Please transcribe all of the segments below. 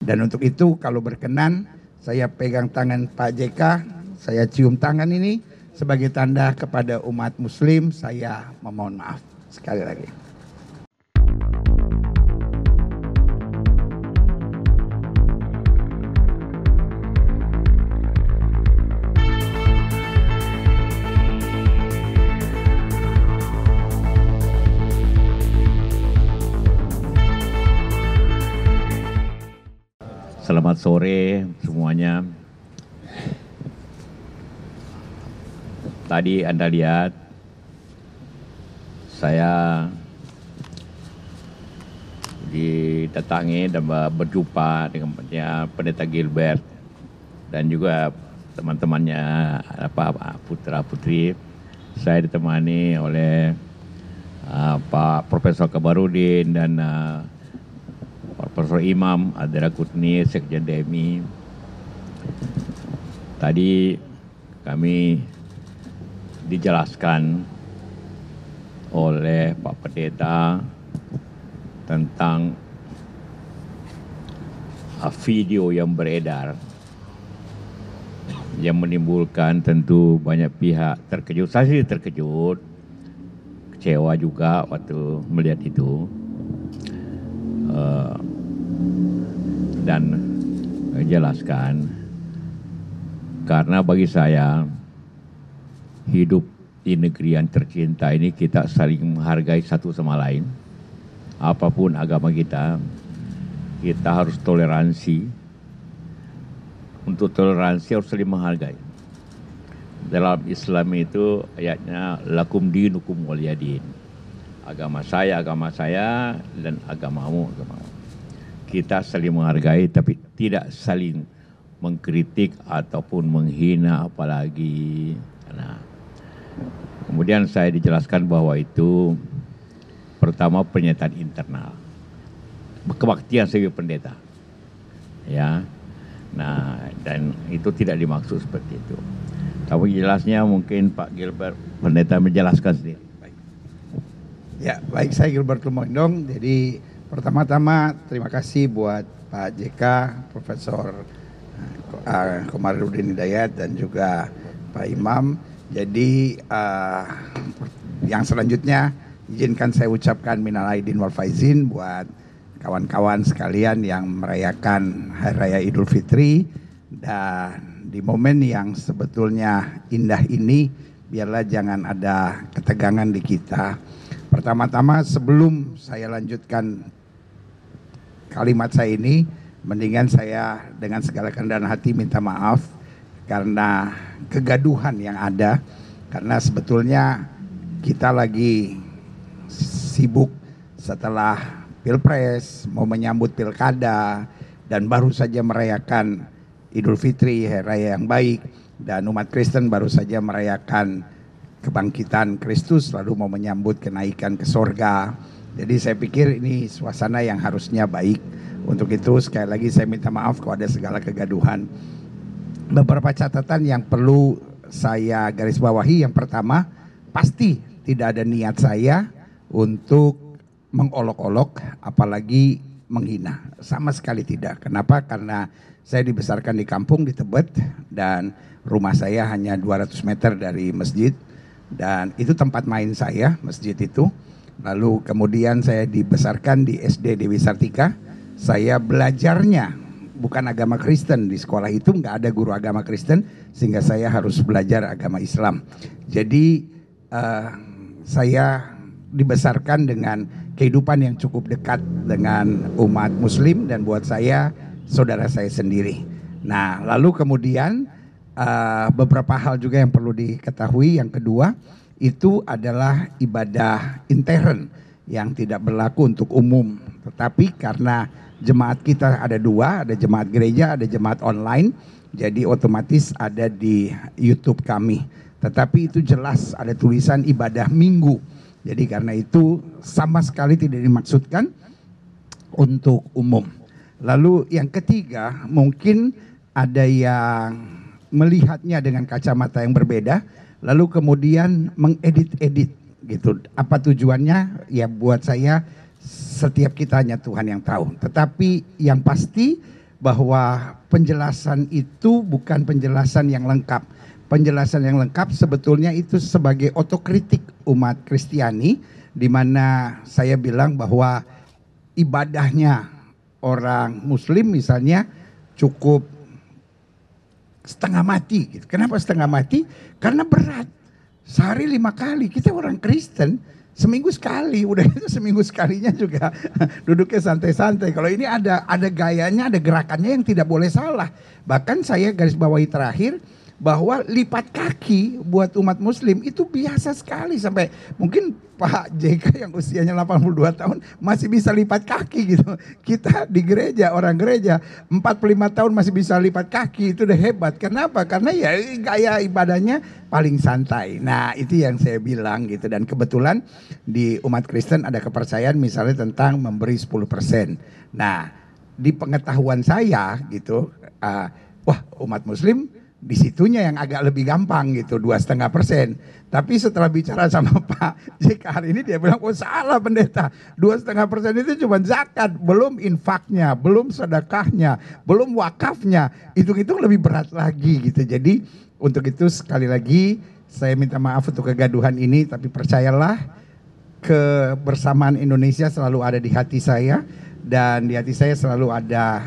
Dan untuk itu kalau berkenan saya pegang tangan Pak JK, saya cium tangan ini sebagai tanda kepada umat muslim, saya memohon maaf sekali lagi. Selamat sore semuanya. Tadi Anda lihat saya didatangi dan berjumpa dengan Pendeta Gilbert dan juga teman-temannya putra putri. Saya ditemani oleh Pak Profesor Kabarudin dan Profesor Imam Adira Kutni, Sekjen DMI. Tadi kami dijelaskan oleh Pak Pendeta tentang video yang beredar yang menimbulkan tentu banyak pihak terkejut. Saya sih terkejut, kecewa juga waktu melihat itu. Dan jelaskan karena bagi saya hidup di negeri yang tercinta ini kita saling menghargai satu sama lain. Apapun agama kita harus toleransi. Untuk toleransi harus saling menghargai. Dalam Islam itu ayatnya lakum dinukum waliyadin. Agama saya, dan agamamu, agamamu. Kita saling menghargai tapi tidak saling mengkritik ataupun menghina apalagi. Nah, kemudian saya dijelaskan bahwa itu pertama pernyataan internal. Kebaktian sebagai pendeta. Ya. Nah, dan itu tidak dimaksud seperti itu. Tapi jelasnya mungkin Pak Gilbert Pendeta menjelaskan sendiri. Ya, baik, saya Gilbert Lumondong. Jadi pertama-tama terima kasih buat Pak JK, Profesor Komarudin Hidayat dan juga Pak Imam. Jadi yang selanjutnya izinkan saya ucapkan minal aidin wal faizin buat kawan-kawan sekalian yang merayakan Hari Raya Idul Fitri. Dan di momen yang sebetulnya indah ini biarlah jangan ada ketegangan di kita. Pertama-tama sebelum saya lanjutkan kalimat saya ini, mendingan saya dengan segala kerendahan hati minta maaf karena kegaduhan yang ada. Karena sebetulnya kita lagi sibuk setelah Pilpres, mau menyambut Pilkada, dan baru saja merayakan Idul Fitri, Hari Raya yang baik, dan umat Kristen baru saja merayakan kebangkitan Kristus, lalu mau menyambut kenaikan ke sorga. Jadi saya pikir ini suasana yang harusnya baik. Untuk itu sekali lagi saya minta maaf kalau ada segala kegaduhan. Beberapa catatan yang perlu saya garis bawahi. Yang pertama, pasti tidak ada niat saya untuk mengolok-olok apalagi menghina. Sama sekali tidak. Kenapa? Karena saya dibesarkan di kampung di Tebet dan rumah saya hanya 200 meter dari masjid. Dan itu tempat main saya, masjid itu. Lalu kemudian saya dibesarkan di SD Dewi Sartika. Saya belajarnya bukan agama Kristen. Di sekolah itu nggak ada guru agama Kristen, sehingga saya harus belajar agama Islam. Jadi saya dibesarkan dengan kehidupan yang cukup dekat dengan umat Muslim dan buat saya saudara saya sendiri. Nah, lalu kemudian beberapa hal juga yang perlu diketahui. Yang kedua, itu adalah ibadah intern yang tidak berlaku untuk umum. Tetapi karena jemaat kita ada dua, ada jemaat gereja, ada jemaat online, jadi otomatis ada di YouTube kami. Tetapi itu jelas ada tulisan ibadah minggu. Jadi karena itu sama sekali tidak dimaksudkan untuk umum. Lalu yang ketiga, mungkin ada yang melihatnya dengan kacamata yang berbeda, lalu kemudian mengedit-edit gitu. Apa tujuannya? Ya buat saya setiap kita hanya Tuhan yang tahu. Tetapi yang pasti bahwa penjelasan itu bukan penjelasan yang lengkap. Penjelasan yang lengkap sebetulnya itu sebagai otokritik umat Kristiani, di mana saya bilang bahwa ibadahnya orang Muslim misalnya cukup setengah mati. Kenapa setengah mati? Karena berat. Sehari 5 kali. Kita orang Kristen seminggu sekali. Udah itu seminggu sekalinya juga duduknya santai-santai. Kalau ini ada gayanya, ada gerakannya yang tidak boleh salah. Bahkan saya garis bawahi terakhir bahwa lipat kaki buat umat Muslim itu biasa sekali, sampai mungkin Pak JK yang usianya 82 tahun masih bisa lipat kaki gitu. Kita di gereja, orang gereja 45 tahun masih bisa lipat kaki, itu udah hebat. Kenapa? Karena ya gaya ibadahnya paling santai. Nah itu yang saya bilang gitu. Dan kebetulan di umat Kristen ada kepercayaan misalnya tentang memberi 10%. Nah di pengetahuan saya gitu, wah umat Muslim di situnya yang agak lebih gampang gitu, 2,5%. Tapi setelah bicara sama Pak JK hari ini dia bilang, oh salah pendeta, 2,5% itu cuma zakat, belum infaknya, belum sedekahnya, belum wakafnya, itu lebih berat lagi gitu. Jadi untuk itu sekali lagi saya minta maaf untuk kegaduhan ini, tapi percayalah kebersamaan Indonesia selalu ada di hati saya, dan di hati saya selalu ada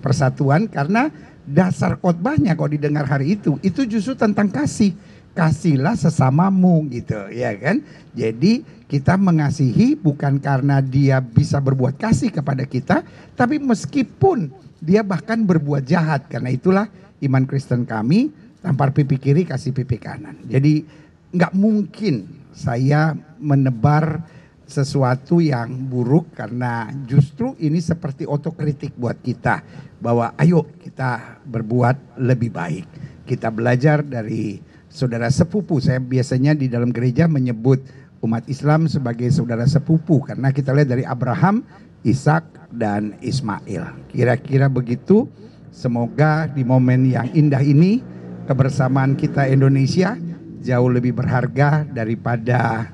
persatuan, karena dasar khotbahnya kalau didengar hari itu justru tentang kasih. Kasihlah sesamamu gitu, ya kan? Jadi kita mengasihi bukan karena dia bisa berbuat kasih kepada kita, tapi meskipun dia bahkan berbuat jahat. Karena itulah iman Kristen kami, tampar pipi kiri kasih pipi kanan. Jadi nggak mungkin saya menebar sesuatu yang buruk, karena justru ini seperti otokritik buat kita bahwa ayo kita berbuat lebih baik. Kita belajar dari saudara sepupu. Saya biasanya di dalam gereja menyebut umat Islam sebagai saudara sepupu, karena kita lihat dari Abraham, Ishak dan Ismail. Kira-kira begitu. Semoga di momen yang indah ini kebersamaan kita Indonesia jauh lebih berharga daripada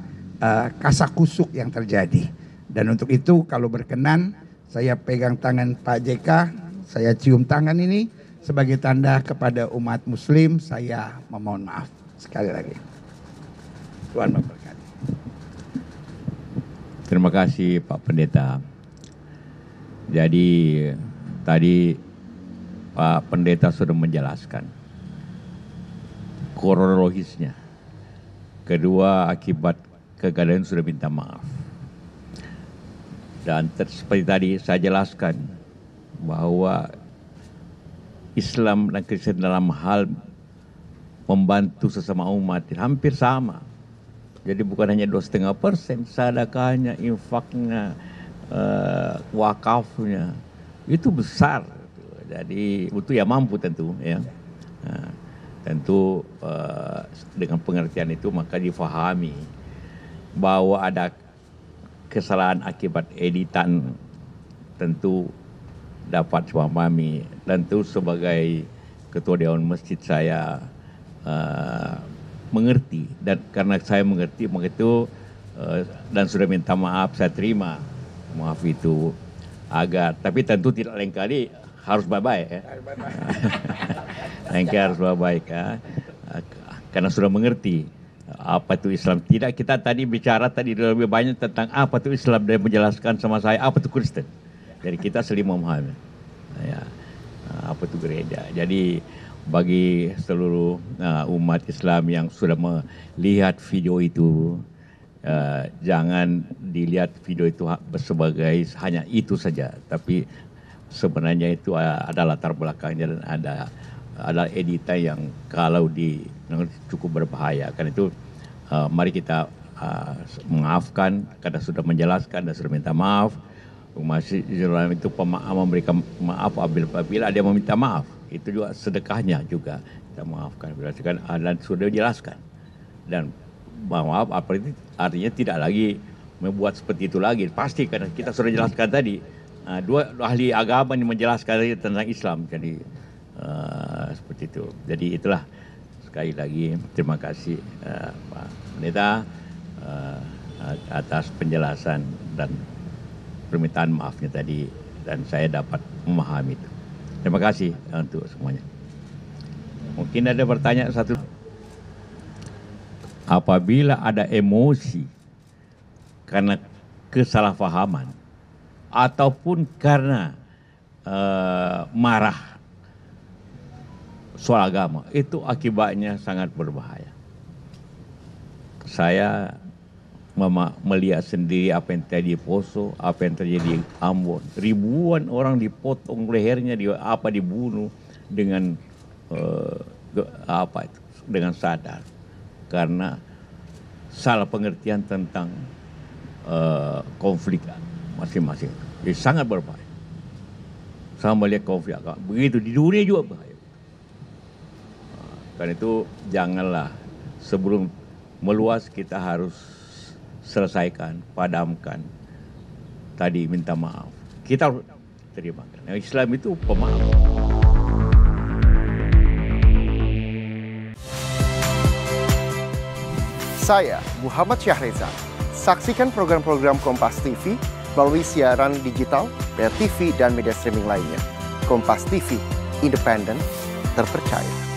kasakusuk yang terjadi. Dan untuk itu kalau berkenan saya pegang tangan Pak JK, saya cium tangan ini sebagai tanda kepada umat Muslim, saya memohon maaf sekali lagi. Tuhan memberkati. Terima kasih Pak Pendeta. Jadi tadi Pak Pendeta sudah menjelaskan kronologisnya. Kedua, akibat kegaduhan sudah minta maaf. Dan seperti tadi saya jelaskan bahwa Islam dan Kristen dalam hal membantu sesama umat hampir sama. Jadi bukan hanya 2,5%, sedekahnya, infaknya, wakafnya itu besar. Jadi itu ya mampu tentu ya. Nah, tentu dengan pengertian itu maka difahami bahwa ada kesalahan akibat editan, tentu dapat memahami. Tentu sebagai ketua dewan masjid saya mengerti, dan karena saya mengerti maka itu dan sudah minta maaf, saya terima maaf itu agak, tapi tentu tidak lain kali harus baik-baik ya. Lain kali harus baik-baik ya, karena sudah mengerti apa itu Islam. Tidak, kita tadi bicara tadi lebih banyak tentang apa itu Islam dan menjelaskan sama saya apa itu Kristen. Jadi kita saling memahami ya, apa itu gereja. Jadi bagi seluruh umat Islam yang sudah melihat video itu, jangan dilihat video itu sebagai hanya itu saja, tapi sebenarnya itu ada latar belakangnya dan ada editan yang kalau cukup berbahaya. Karena itu mari kita memaafkan, karena sudah menjelaskan dan sudah minta maaf. Masih Islam itu memberikan maaf apabila ada yang meminta maaf. Itu juga sedekahnya juga kita maafkan. Berdasarkan dan sudah dijelaskan. Dan maaf artinya tidak lagi membuat seperti itu lagi. Pasti karena kita sudah jelaskan tadi. Dua ahli agama yang menjelaskan tentang Islam. Jadi seperti itu. Jadi itulah sekali lagi terima kasih Pak Pendeta atas penjelasan dan permintaan maafnya tadi, dan saya dapat memahami itu. Terima kasih untuk semuanya. Mungkin ada bertanya satu. Apabila ada emosi karena kesalahpahaman ataupun karena marah soal agama, itu akibatnya sangat berbahaya. Saya melihat sendiri apa yang terjadi di Poso, apa yang terjadi di Ambon. Ribuan orang dipotong lehernya, dibunuh dengan dengan sadar, karena salah pengertian tentang konflik masing-masing. Jadi sangat berbahaya. Saya melihat konflik agama begitu di dunia juga bahaya. Karena itu janganlah sebelum meluas kita harus selesaikan, padamkan. Tadi minta maaf. Kita harus terima. Islam itu pemaaf. Saya Muhammad Syahreza. Saksikan program-program Kompas TV melalui siaran digital, pay TV, dan media streaming lainnya. Kompas TV, independen, terpercaya.